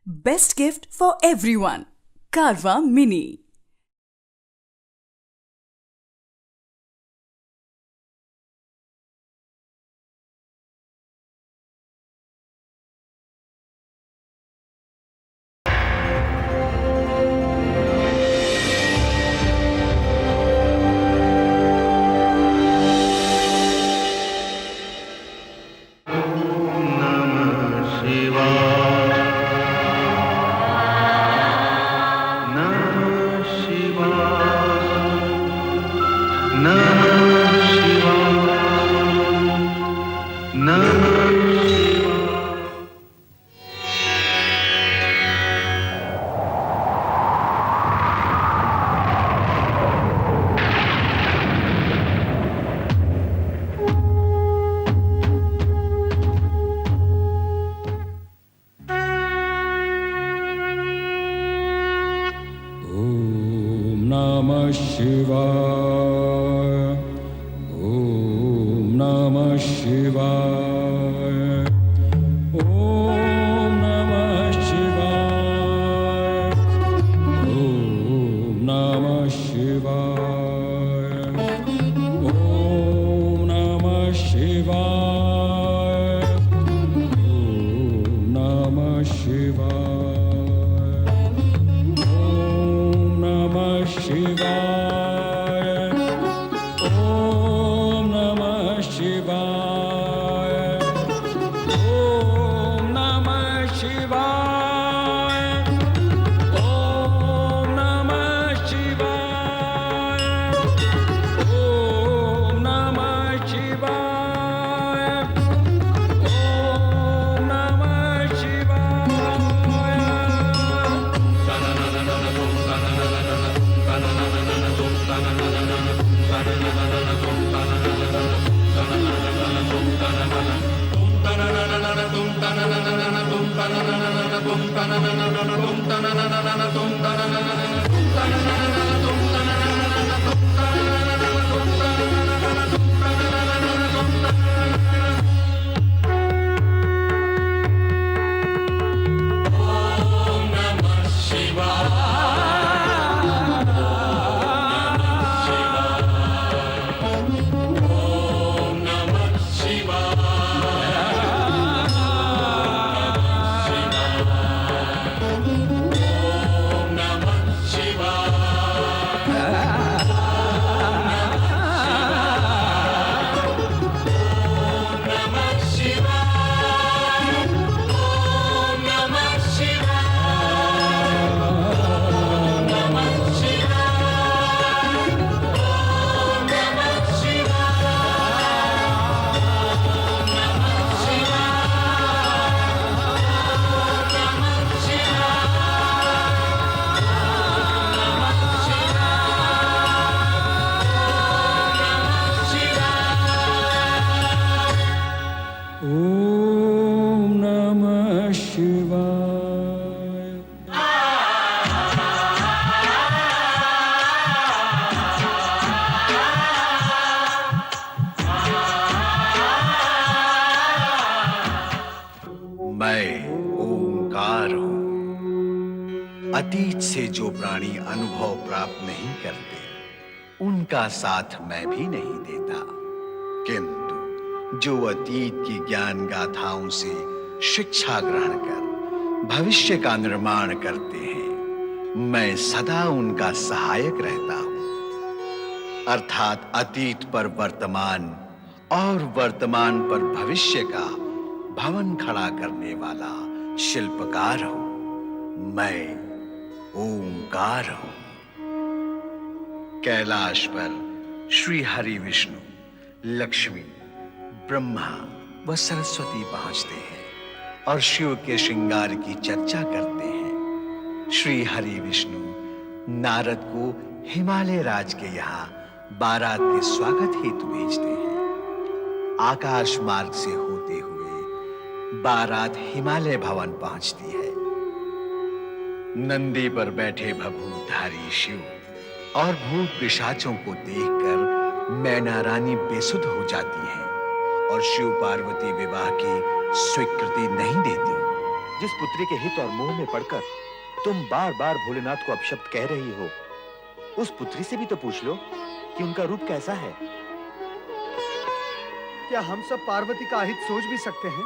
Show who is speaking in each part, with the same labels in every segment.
Speaker 1: Best gift for everyone. Carva Mini.
Speaker 2: Namah Shivaya. Om Namah Shivaya. Om Namah Shivaya. Om Namah Shivaya. Om Namah Shivaya. Om Namah Shivaya. Om Namah Shivaya. Om Namah Shivaya. Om Namah Shivaya. Om Namah Shivaya. Om Namah Shivaya. Om Namah Om Namah Shivaya.
Speaker 3: मैं ओंकार हूं। अतीत से जो प्राणी अनुभव प्राप्त नहीं करते, उनका साथ मैं भी नहीं देता, किंतु जो अतीत की ज्ञान गाथाओं से शिक्षा ग्रहण कर भविष्य का निर्माण करते हैं, मैं सदा उनका सहायक रहता हूं। अर्थात अतीत पर वर्तमान और वर्तमान पर भविष्य का भवन खड़ा करने वाला शिल्पकार हूं। मैं ओंकार हूं। कैलाश पर श्री हरि विष्णु, लक्ष्मी, ब्रह्मा व सरस्वती पहुंचते हैं और शिव के श्रृंगार की चर्चा करते हैं। श्री हरि विष्णु नारद को हिमालय राज के यहाँ बारात के स्वागत हेतु भेजते हैं। आकाश मार्ग से होते हुए बारात हिमालय भवन पहुंचती है। नंदी पर बैठे भभूतधारी शिव और भूत पिशाचों को देखकर मैना रानी बेसुध हो जाती हैं और शिव पार्वती विवाह की स्वीकृति नहीं देती।
Speaker 4: जिस पुत्री के हित और मोह में पड़कर तुम बार बार भोलेनाथ को अपशब्द कह रही हो, उस पुत्री से भी तो पूछ लो कि उनका रूप कैसा है।
Speaker 5: क्या हम सब पार्वती का हित सोच भी सकते हैं?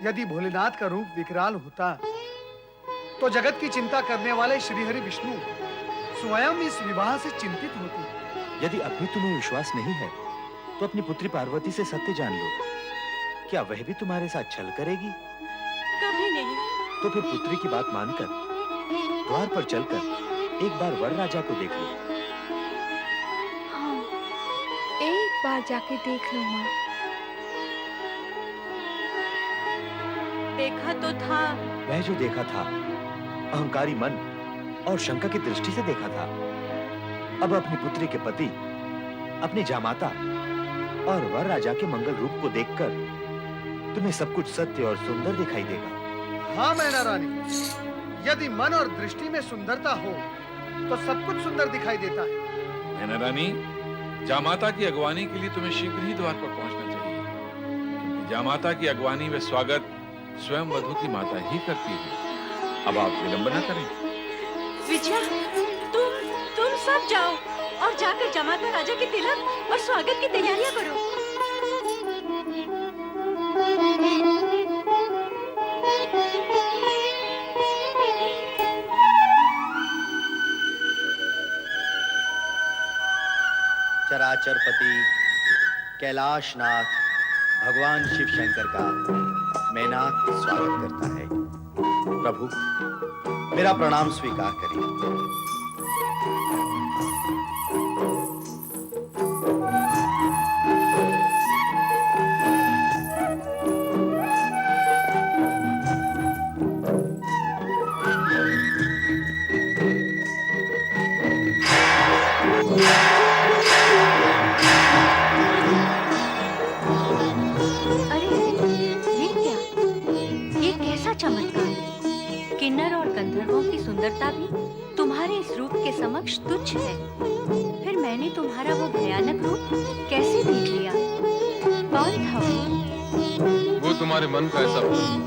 Speaker 5: यदि भोलेनाथ का रूप विकराल होता तो जगत की चिंता करने वाले श्रीहरि विष्णु स्वयं इस विवाह से चिंतित होते।
Speaker 4: यदि अब भी तुम्हें विश्वास नहीं है तो अपनी पुत्री पार्वती से सत्य जान लो। क्या वह भी तुम्हारे साथ छल करेगी?
Speaker 6: कभी नहीं।
Speaker 4: तो फिर पुत्री की बात मानकर द्वार पर चलकर एक बार वर राजा को देख लो।
Speaker 6: हाँ, एक बार जाके देख लो माँ। देखा तो था।
Speaker 4: वह जो देखा था अहंकारी मन और शंका की दृष्टि से देखा था। अब अपनी पुत्री के पति, अपने जामाता और वर राजा के मंगल रूप को देखकर तुम्हें सब कुछ सत्य और सुंदर दिखाई देगा।
Speaker 5: हाँ मैना रानी, यदि मन और दृष्टि में सुंदरता हो तो सब कुछ सुंदर दिखाई देता है।
Speaker 7: मैना रानी, जामाता की अगवानी के लिए तुम्हें शीघ्र ही द्वार पर पहुंचना चाहिए, क्योंकि जामाता की अगवानी व स्वागत स्वयं वधू की माता ही करती है। अब आप विलंब न करें।
Speaker 6: विजया, तुम सब जाओ और जाकर जमाता राजा के तिलक और स्वागत की तैयारियां करो।
Speaker 8: चराचरपति कैलाशनाथ भगवान शिव शंकर का मैनाक स्वागत करता है। प्रभु, मेरा प्रणाम स्वीकार करिए।
Speaker 6: चमत्कार! किन्नर और गंधर्वों की सुंदरता भी तुम्हारे इस रूप के समक्ष तुच्छ है। फिर मैंने तुम्हारा वो भयानक रूप कैसे देख लिया? कौन था वो?
Speaker 9: वो तुम्हारे मन का ऐसा भ्रम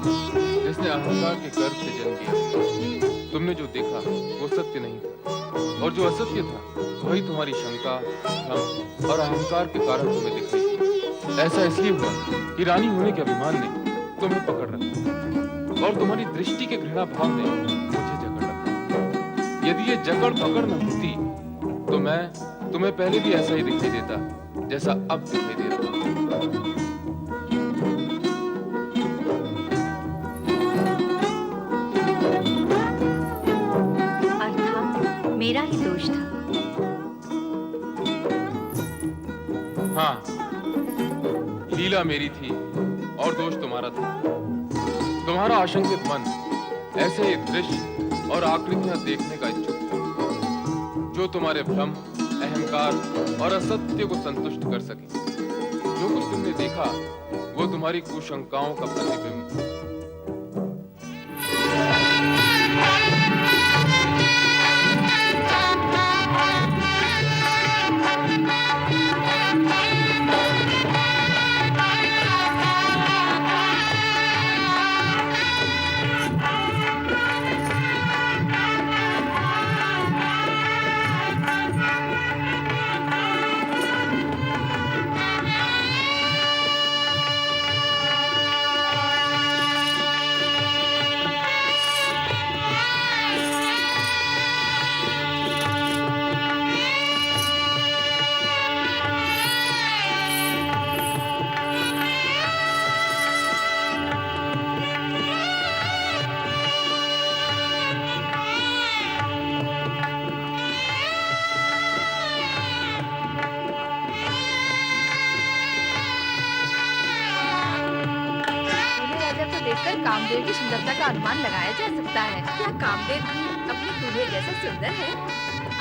Speaker 9: जिसने अहंकार के गर्भ से जन्म लिया। तुमने जो देखा वो सत्य नहीं था, और जो असत्य था वही तुम्हारी शंका, भ्रम और अहंकार के कारण तुम्हें दिखाई दी। ऐसा इसलिए हुआ कि रानी होने के अभिमान ने तुम्हें पकड़ रखा और तुम्हारी दृष्टि के घृणा भाव ने मुझे जकड़ रखा। यदि ये जकड़ पकड़ न होती तो मैं तुम्हें पहले भी ऐसा ही दिखाई देता जैसा अब दिखाई दे रहा।
Speaker 6: अर्थात मेरा ही दोष था।
Speaker 9: हाँ, लीला मेरी थी और दोष तुम्हारा था। तुम्हारा आशंकित मन ऐसे ही दृश्य और आकृतियां देखने का इच्छुक था जो तुम्हारे भ्रम, अहंकार और असत्य को संतुष्ट कर सके। जो कुछ तुमने देखा वो तुम्हारी कुशंकाओं का प्रतिबिंब था।
Speaker 10: कामदेव की सुंदरता का अनुमान लगाया जा सकता है। क्या कामदेव भी अपने दूल्हे जैसे सुंदर है?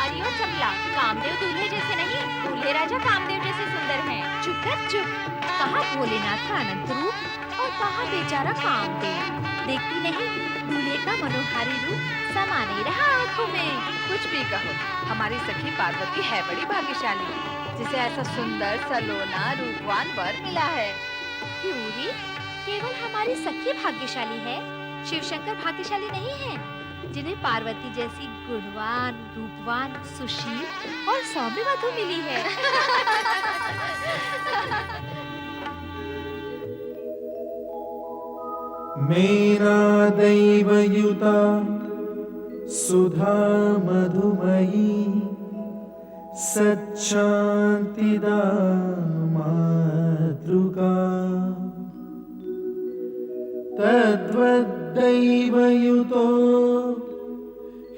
Speaker 6: अरे ओ चपला, कामदेव दूल्हे जैसे नहीं, दूल्हे राजा कामदेव जैसे सुंदर हैं।
Speaker 10: चुप कर चुप। कहाँ भोलेनाथ का अनंत रूप और कहाँ बेचारा कामदेव। देखती नहीं, दूल्हे का मनोहारी रूप समा नहीं रहा आंखों में। कुछ भी कहो, हमारी सखी पार्वती है बड़ी भाग्यशाली, जिसे ऐसा सुंदर, सलोना, रूपवान वर मिला है। क्यों री? केवल हमारी सखी भाग्यशाली है, शिवशंकर भाग्यशाली नहीं है, जिन्हें पार्वती जैसी गुणवान, रूपवान, सुशील और सौम्य वधू मिली है।
Speaker 2: मेरा दैवयुता सुधा मधुमयी सच्चान्तिदा मातृका तद्वद्दैवयुतो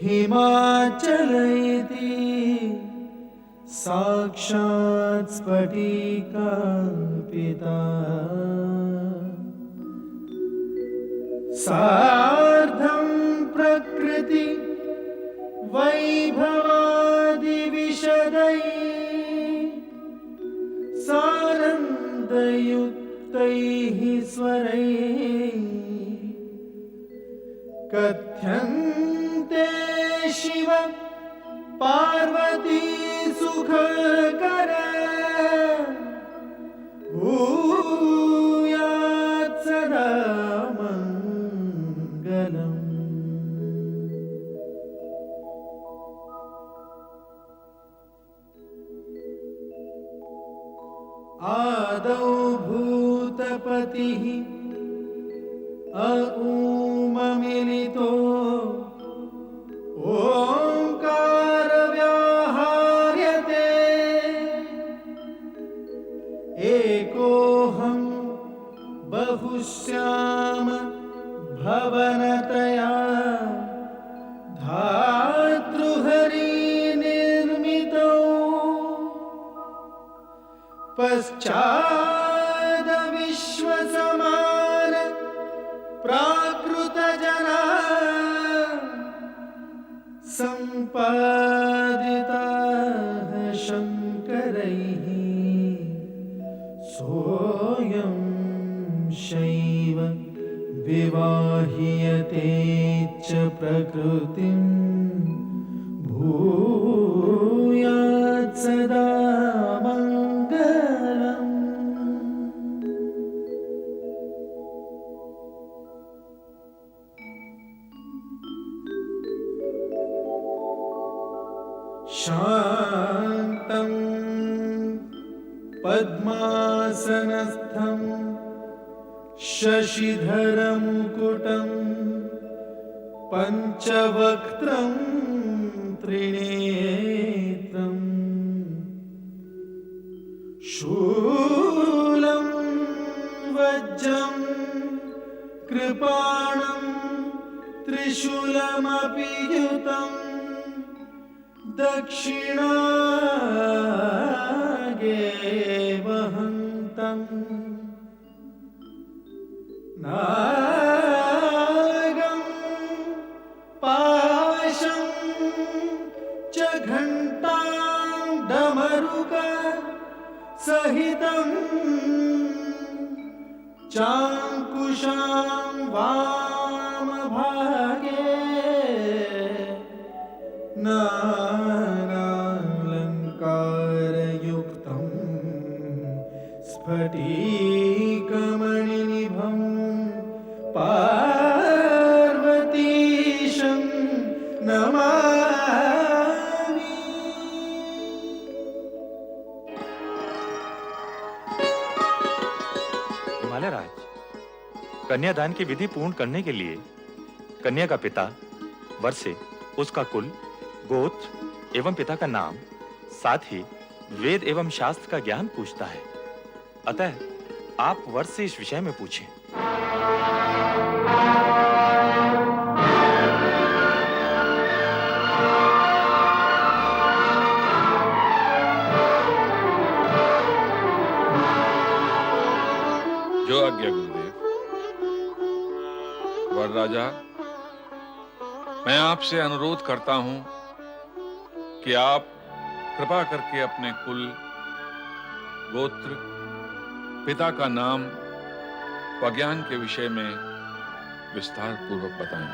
Speaker 2: हिमाचलयति साक्षात् स्फटिकाङ्किता सार्धं प्रकृति वैभवादिविशदै सानन्दयुक्तैः स्वरैः कथ्यन्ते शिव पार्वती सुखकर भूयात् सदा मङ्गलम्। आदौ भूतपतिः अऊममिलितो ओङ्कारव्याहार्यते एकोऽहं बहुश्याम भवनतया धातृहरि निर्मितौ पश्चाद विश्वसमान प्राकृतजना सम्पादिताः शङ्करैः सोऽयं शैव विवाह्यते च प्रकृतिं भूयात् सदा मङ्गलम्। शान्तं पद्मासनस्थं शशिधरमुकुटं पञ्चवक्त्रं त्रिनेत्रं शूलं वज्रं कृपाणं त्रिशूलमपि युतं दक्षिणागे वहन्तम् नागं पाशं च घण्टां डमरुक सहितं चाङ्कुशां वामभागे नानालङ्कारयुक्तं स्फटिकमणिनिभं पार्वतीशं नमामि।
Speaker 4: हिमालय राज, कन्यादान की विधि पूर्ण करने के लिए कन्या का पिता वर से उसका कुल, गोत्र एवं पिता का नाम, साथ ही वेद एवं शास्त्र का ज्ञान पूछता है। अतः आप वर से इस विषय में पूछें।
Speaker 7: जो आज्ञा गुरुदेव। वर राजा, मैं आपसे अनुरोध करता हूं कि आप कृपा करके अपने कुल, गोत्र, पिता का नाम व ज्ञान के विषय में विस्तार पूर्वक बताएं।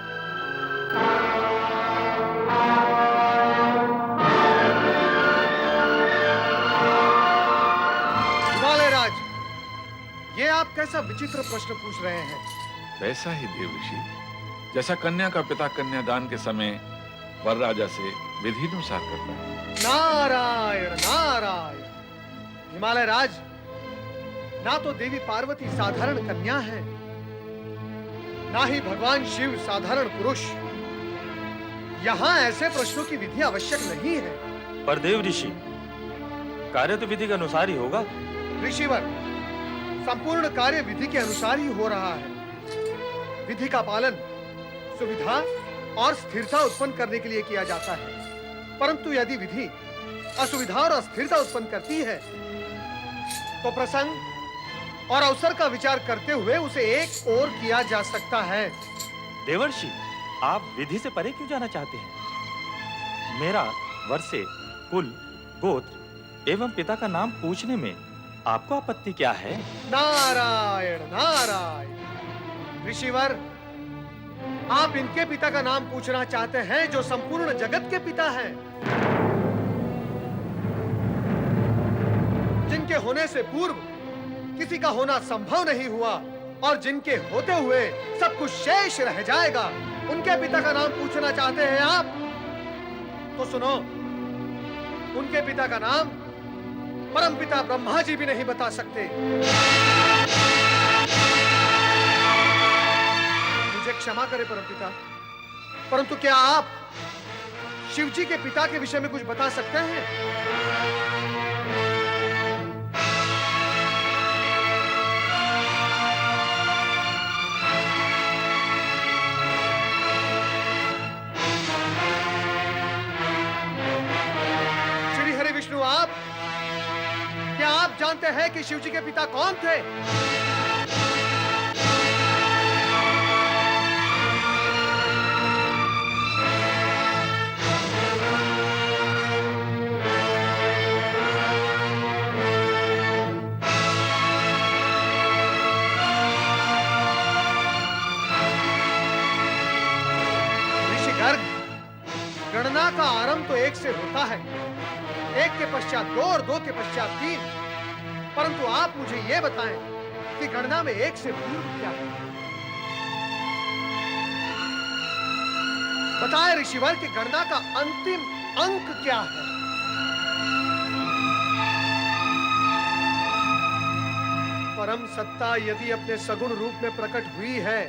Speaker 5: हिमालय राज, ये आप कैसा विचित्र प्रश्न पूछ रहे हैं।
Speaker 7: वैसा ही देव ऋषि, जैसा कन्या का पिता कन्यादान के समय वर राजा से विधि अनुसार करता है।
Speaker 5: नारायण नारायण। हिमालय राज, ना तो देवी पार्वती साधारण कन्या है, ना ही भगवान शिव साधारण पुरुष। यहाँ ऐसे प्रश्नों की विधि आवश्यक नहीं है।
Speaker 11: पर देव ऋषि, कार्य तो विधि के अनुसार ही होगा।
Speaker 5: ऋषिवर, संपूर्ण कार्य विधि के अनुसार ही हो रहा है। विधि का पालन सुविधा और स्थिरता उत्पन्न करने के लिए किया जाता है, परंतु यदि विधि असुविधा और अस्थिरता उत्पन्न करती है तो प्रसंग और अवसर का विचार करते हुए उसे एक ओर किया जा सकता है।
Speaker 11: देवर्षि, आप विधि से परे क्यों जाना चाहते हैं? मेरा वर्षे, कुल, गोत्र एवं पिता का नाम पूछने में आपको आपत्ति क्या है?
Speaker 5: नारायण नारायण। ऋषिवर, आप इनके पिता का नाम पूछना चाहते हैं जो संपूर्ण जगत के पिता हैं, जिनके होने से पूर्व किसी का होना संभव नहीं हुआ और जिनके होते हुए सब कुछ शेष रह जाएगा, उनके पिता का नाम पूछना चाहते हैं आप? तो सुनो, उनके पिता का नाम परमपिता ब्रह्मा जी भी नहीं बता सकते। मुझे क्षमा करें परमपिता, परंतु क्या आप शिव जी के पिता के विषय में कुछ बता सकते हैं? क्या आप जानते हैं कि शिव जी के पिता कौन थे? ऋषि गर्ग, गणना का आरंभ तो एक से होता है, एक के पश्चात दो और दो के पश्चात तीन, परंतु आप मुझे यह बताएं कि गणना में एक से पूर्व क्या है? बताएं ऋषिवर कि गणना का अंतिम अंक क्या है? परम सत्ता यदि अपने सगुण रूप में प्रकट हुई है,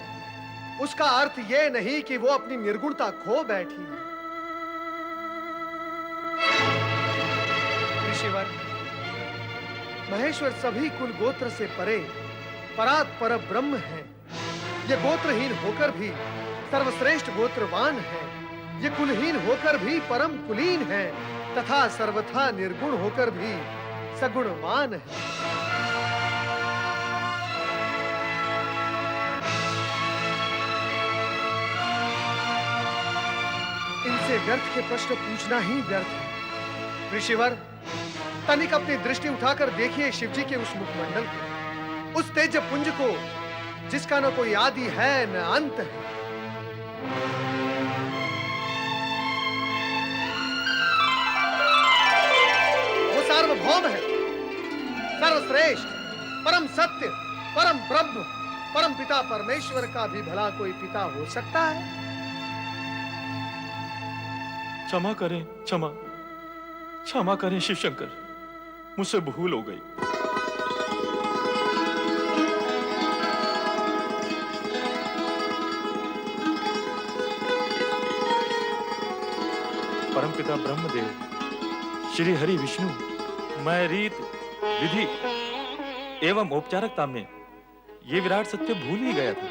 Speaker 5: उसका अर्थ यह नहीं कि वो अपनी निर्गुणता खो बैठी है। महेश्वर सभी कुल गोत्र से परे परात पर ब्रह्म है। ये गोत्रहीन होकर भी सर्वश्रेष्ठ गोत्रवान है, ये कुलहीन होकर भी परम कुलीन है तथा सर्वथा निर्गुण होकर भी सगुणवान है। इनसे व्यर्थ के प्रश्न पूछना ही व्यर्थ है। ऋषिवर, तनिक अपनी दृष्टि उठाकर देखिए शिव जी के उस मुखमंडल को, उस तेज पुंज को जिसका न कोई आदि है न अंत है। वो सार्वभौम है, सर्वश्रेष्ठ, परम सत्य, परम ब्रह्म, परम पिता परमेश्वर का भी भला कोई पिता हो सकता है?
Speaker 11: क्षमा करें, क्षमा करें शिव शंकर, मुझसे भूल हो गई। परमपिता ब्रह्मदेव, श्री हरि विष्णु, मैं रीत, विधि एवं औपचारिकता में ये विराट सत्य भूल ही गया था।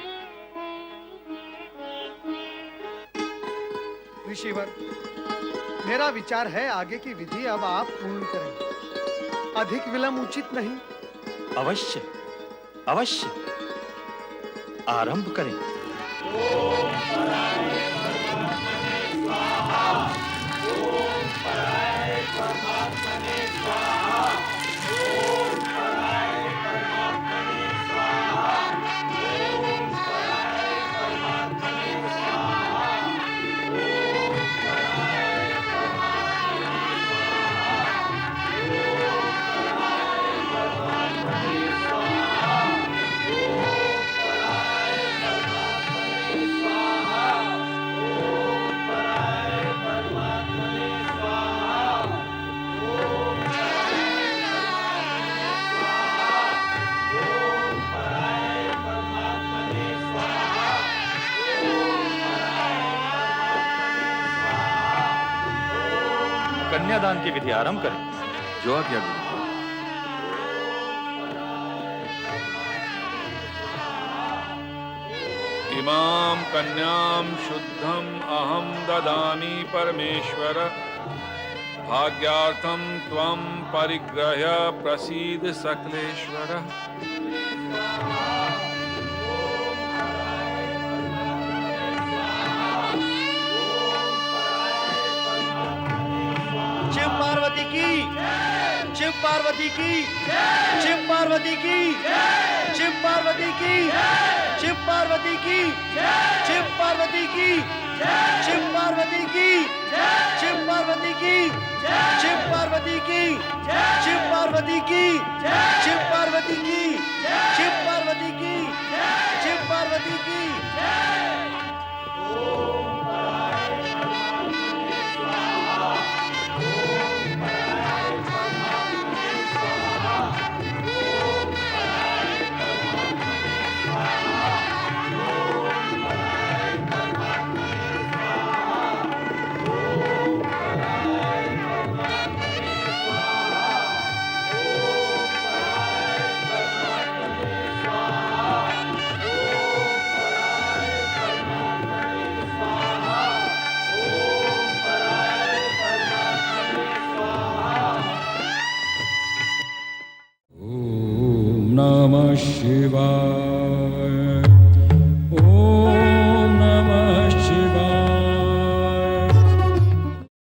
Speaker 5: ऋषिवर, मेरा विचार है आगे की विधि अब आप पूर्ण करें, अधिक विलंब उचित नहीं।
Speaker 11: अवश्य अवश्य, आरंभ करें। कन्यादान की विधि आरंभ करें।
Speaker 7: जो आज्ञा गुरुदेव। इमां कन्यां शुद्धम अहम ददामि परमेश्वर, भाग्यार्थम त्वं परिग्रह्य प्रसीद सकलेश्वर।
Speaker 8: शिव पार्वती की, शिव पार्वती की, शिव पार्वती की, शिव पार्वती की, शिव पार्वती की, शिव पार्वती की, शिव पार्वती की, शिव पार्वती की, शिव पार्वती की, शिव पार्वती की, शिव पार्वती की, शिव पार्वती की, शिव पार्वती की।
Speaker 2: नमः शिवाय।